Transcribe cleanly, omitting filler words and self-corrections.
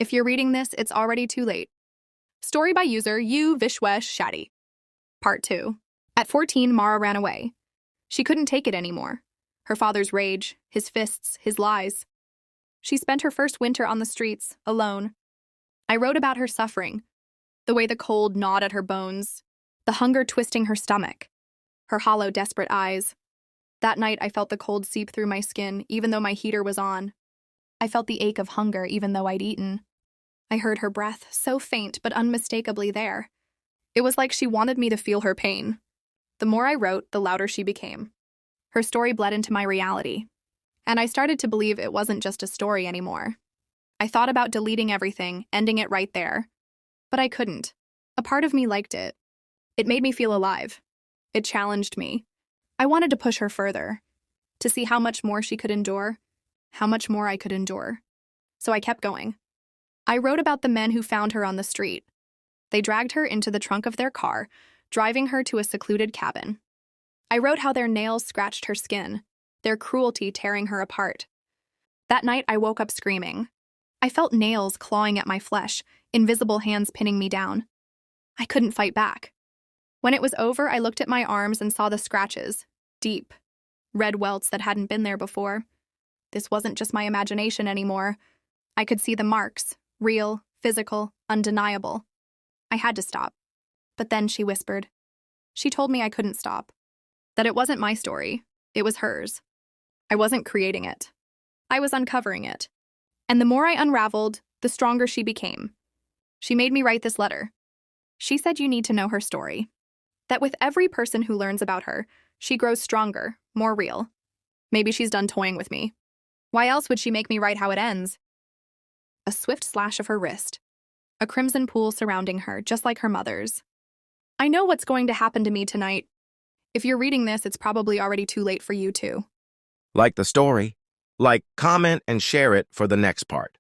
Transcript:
If you're reading this, it's already too late. Story by user U Vishwesh Shadi. Part 2. At 14, Mara ran away. She couldn't take it anymore. Her father's rage, his fists, his lies. She spent her first winter on the streets, alone. I wrote about her suffering, the way the cold gnawed at her bones, the hunger twisting her stomach, her hollow, desperate eyes. That night, I felt the cold seep through my skin, even though my heater was on. I felt the ache of hunger, even though I'd eaten. I heard her breath, so faint but unmistakably there. It was like she wanted me to feel her pain. The more I wrote, the louder she became. Her story bled into my reality, and I started to believe it wasn't just a story anymore. I thought about deleting everything, ending it right there. But I couldn't. A part of me liked it. It made me feel alive. It challenged me. I wanted to push her further, to see how much more she could endure, how much more I could endure. So I kept going. I wrote about the men who found her on the street. They dragged her into the trunk of their car, driving her to a secluded cabin. I wrote how their nails scratched her skin, their cruelty tearing her apart. That night, I woke up screaming. I felt nails clawing at my flesh, invisible hands pinning me down. I couldn't fight back. When it was over, I looked at my arms and saw the scratches, deep, red welts that hadn't been there before. This wasn't just my imagination anymore. I could see the marks, real, physical, undeniable. I had to stop. But then she whispered. She told me I couldn't stop. That it wasn't my story. It was hers. I wasn't creating it. I was uncovering it. And the more I unraveled, the stronger she became. She made me write this letter. She said you need to know her story. That with every person who learns about her, she grows stronger, more real. Maybe she's done toying with me. Why else would she make me write how it ends? A swift slash of her wrist. A crimson pool surrounding her, just like her mother's. I know what's going to happen to me tonight. If you're reading this, it's probably already too late for you too. Like the story? Like, comment, and share it for the next part.